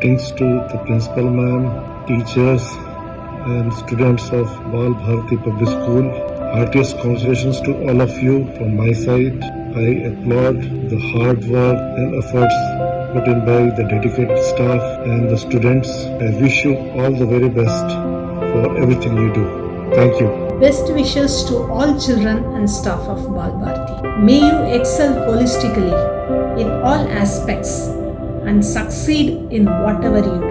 Greetings to the principal ma'am, teachers and students of Bal Bharati Public School. Heartiest congratulations to all of you from my side. I applaud the hard work and efforts put in by the dedicated staff and the students. I wish you all the very best for everything you do. Thank you. Best wishes to all children and staff of Bal Bharati. May you excel holistically in all aspects and succeed in whatever you do.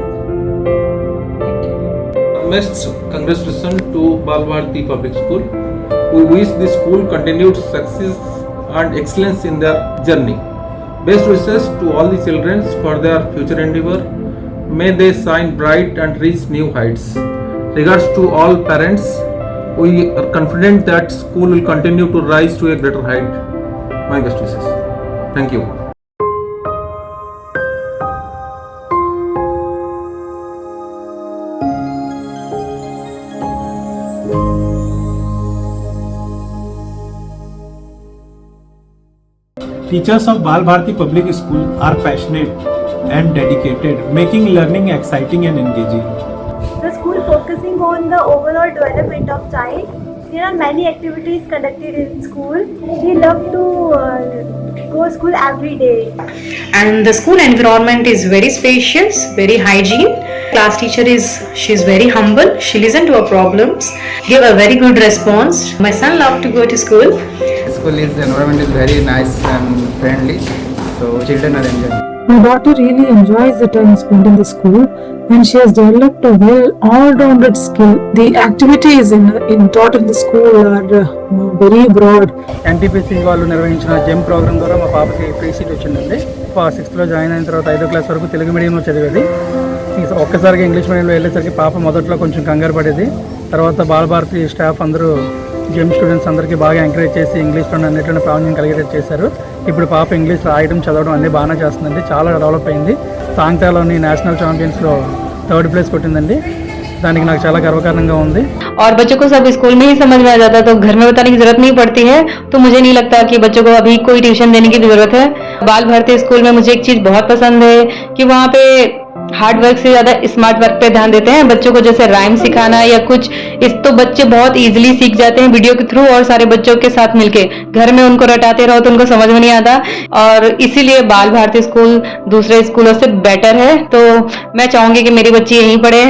Thank you. Best congratulations to Bal Bharati Public School. We wish the school continued success and excellence in their journey. Best wishes to all the children for their future endeavor. May they shine bright and reach new heights. Regards to all parents, we are confident that school will continue to rise to a greater height. My best wishes. Thank you. Teachers of Bal Bharati Public School are passionate and dedicated, making learning exciting and engaging. The school focusing on the overall development of child. There are many activities conducted in school. We love to go to school every day. And the school environment is very spacious, very hygiene. Class teacher she's very humble. She listens to our problems, give a very good response. My son loved to go to school. Environment is very nice and friendly, so children are enjoying. My daughter really enjoys the time spent in the school and she has developed a well all-rounded skill. The activities taught in the school are very broad. NTPC వాళ్ళు నిర్వహించిన gem programme ద్వారా మా పాపకి free seat వచ్చిందండి. 6th లో join అయిన తర్వాత 5వ క్లాస్ వరకు తెలుగు మీడియంలో చదివేది. ఒక్కసారిగా ఇంగ్లీష్ మీడియంలో వెళ్ళేసరికి పాప మొదట్లో కొంచెం కంగారు పడేది. తర్వాత బాల భారతి స్టాఫ్ అందరూ జెమ్ స్టూడెంట్స్ అందరికీ బాగా ఎంకరేజ్ చేసి ఇంగ్లీష్లో అన్నింటిలో ప్రావీణ్యం కలిగేటట్టు చేశారు. ఇప్పుడు పాప ఇంగ్లీష్ రాయడం చదవడం అన్నీ బాగానే చేస్తుందండి. చాలా డెవలప్ అయింది. తాంగ్టాలోని నేషనల్ ఛాంపియన్స్లో 3rd ప్లేస్ కొట్టిందండి. దానికి నాకు చాలా గర్వకారణంగా ఉంది. और बच्चों को सब स्कूल में ही समझ में आ जाता है, तो घर में बताने की जरूरत नहीं पड़ती है. तो मुझे नहीं लगता कि बच्चों को अभी कोई ट्यूशन देने की जरूरत है. बाल भारती स्कूल में मुझे एक चीज बहुत पसंद है कि वहाँ पे हार्ड वर्क से ज्यादा स्मार्ट वर्क पे ध्यान देते हैं. बच्चों को जैसे राइम सिखाना या कुछ तो बच्चे बहुत इजीली सीख जाते हैं वीडियो के थ्रू और सारे बच्चों के साथ मिलके. घर में उनको रटाते रहो तो उनको समझ में नहीं आता, और इसीलिए बाल भारती स्कूल दूसरे स्कूलों से बेटर है. तो मैं चाहूंगी कि मेरी बच्ची यहीं पढ़े.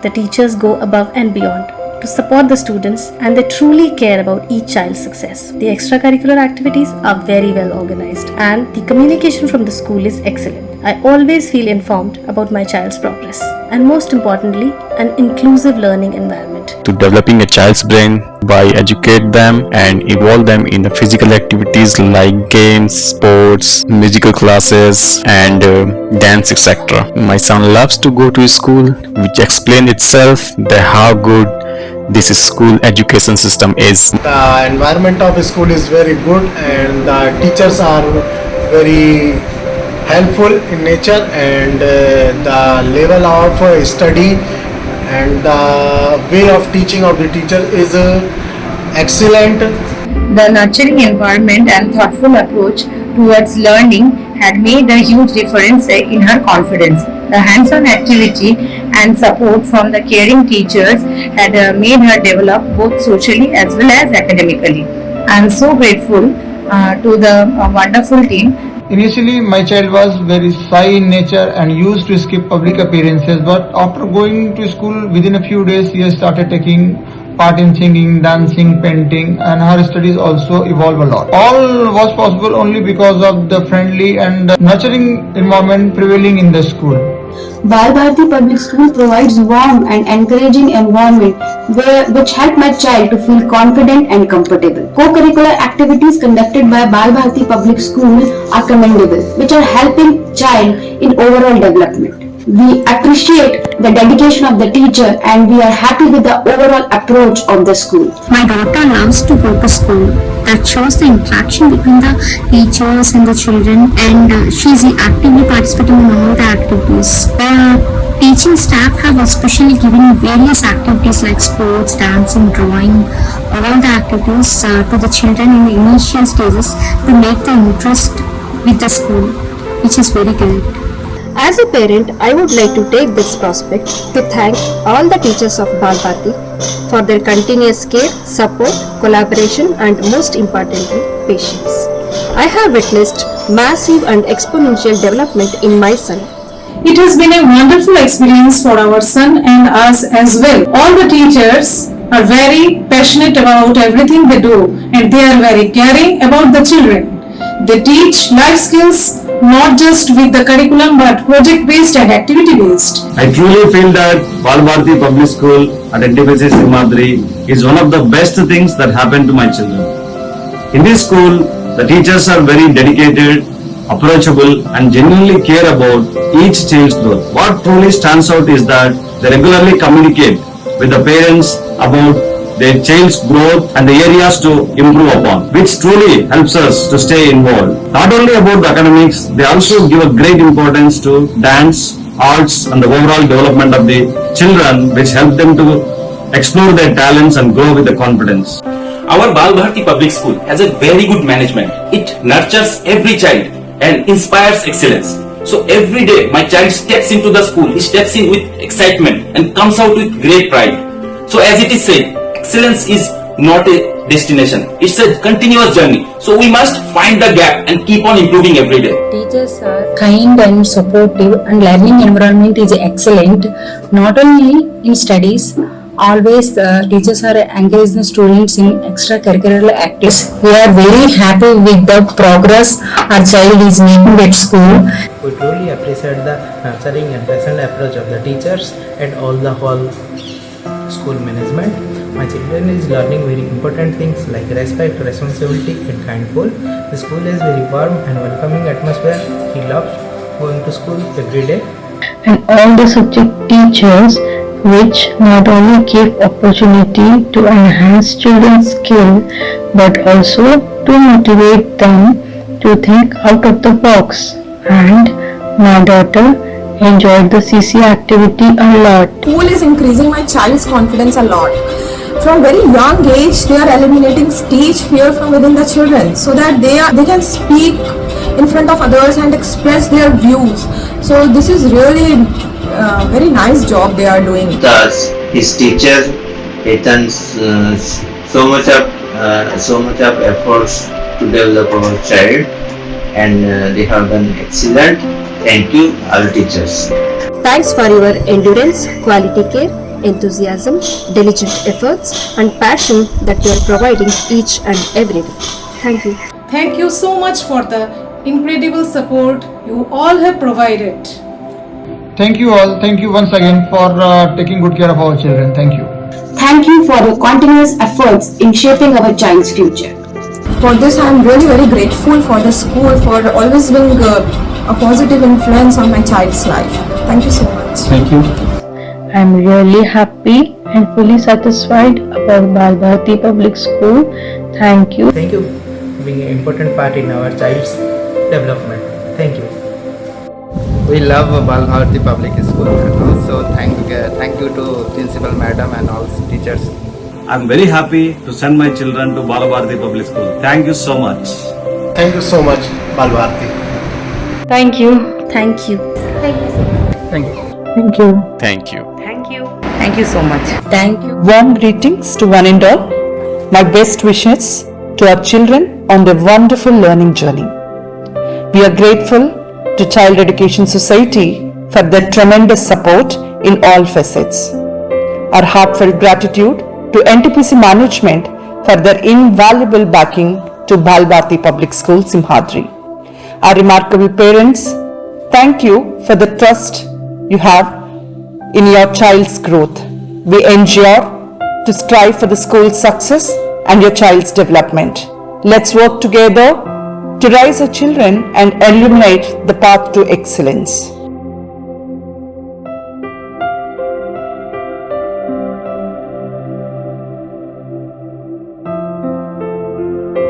The teachers go above and beyond to support the students and they truly care about each child's success. The extracurricular activities are very well organized and the communication from the school is excellent. I always feel informed about my child's progress and most importantly, an inclusive learning environment. To developing a child's brain by educate them and involve them in the physical activities like games, sports, musical classes and dance etc. My son loves to go to school, which explains itself that how good this school education system is. The environment of school is very good and the teachers are very helpful in nature, and the level of study and the way of teaching of the teacher is excellent. The nurturing environment and thoughtful approach towards learning had made a huge difference in her confidence. The hands-on activity and support from the caring teachers had made her develop both socially as well as academically. I am so grateful to the wonderful team. Initially, my child was very shy in nature and used to skip public appearances, but after going to school within a few days, he has started taking part in singing, dancing, painting, and her studies also evolved a lot. All was possible only because of the friendly and nurturing environment prevailing in the school. Bal Bharati Public School provides warm and encouraging environment which help my child to feel confident and comfortable. Co-curricular activities conducted by Bal Bharati Public School are commendable, which are helping child in overall development. We appreciate the dedication of the teacher and we are happy with the overall approach of the school. My daughter loves to go to school. That shows the interaction between the teachers and the children, and she is actively participating in all the activities. The teaching staff have especially given various activities like sports, dancing, drawing, all the activities to the children in the initial stages to make the interest with the school, which is very good. As a parent, I would like to take this prospect to thank all the teachers of Bal Bharti for their continuous care, support, collaboration and most importantly, patience. I have witnessed massive and exponential development in my son. It has been a wonderful experience for our son and us as well. All the teachers are very passionate about everything they do and they are very caring about the children. They teach life skills not just with the curriculum but project based and activity based. I truly feel that Bal Bharti Public School at NTPC Simhadri is one of the best things that happened to my children. In this school, the teachers are very dedicated, approachable and genuinely care about each child's growth. What truly stands out is that they regularly communicate with the parents about their child's growth and the areas to improve upon, which truly helps us to stay involved. Not only about the academics, they also give a great importance to dance, arts and the overall development of the children, which help them to explore their talents and grow with the confidence. Our Bal Bharti Public School has a very good management. It nurtures every child and inspires excellence. So every day my child steps into the school, he steps in with excitement and comes out with great pride. So as it is said, excellence is not a destination, it's a continuous journey. So we must find the gap and keep on improving every day. Teachers are kind and supportive and learning environment is excellent. Not only in studies, always teachers are encouraging the students in extracurricular activities. We are very happy with the progress our child is making at school. We truly appreciate the nurturing and pleasant approach of the teachers and all the whole school management. My children is learning very important things like respect, responsibility and kindful. The school is very warm and welcoming atmosphere. He loves going to school every day. And all the subject teachers which not only give opportunity to enhance children's skill but also to motivate them to think out of the box. And my daughter enjoyed the CC activity a lot. School is increasing my child's confidence a lot. From very young age, they are eliminating stage fear from within the children so that they can speak in front of others and express their views. So this is really very nice job they are doing. Thus, his teacher returns so much of efforts to develop our child, and they have done excellent. Thank you, all teachers. Thanks for your endurance, quality care, enthusiasm, diligent efforts and passion that you are providing each and every day. Thank you. Thank you so much for the incredible support you all have provided. Thank you all. Thank you once again for taking good care of our children. Thank you. Thank you for your continuous efforts in shaping our child's future. For this, I am really very grateful for the school for always being a positive influence on my child's life. Thank you so much. Thank you. I am really happy and fully satisfied about Bal Bharti Public School. Thank you. Thank you for being an important part in our child's development. Thank you. We love Bal Bharti Public School and also thank you to Principal Madam and all teachers. I am very happy to send my children to Bal Bharti Public School. Thank you so much. Thank you so much, Bal Bharti. Thank you. Thank you. Thank you so much. Thank you. Thank you. Thank you. Thank you so much. Thank you. Warm greetings to one and all. My best wishes to our children on their wonderful learning journey. We are grateful to Child Education Society for their tremendous support in all facets. Our heartfelt gratitude to NTPC management for their invaluable backing to Bal Bharti Public School, Simhadri. Our remarkable parents, thank you for the trust you have in your child's growth. We endure to strive for the school's success and your child's development. Let's work together to raise our children and illuminate the path to excellence.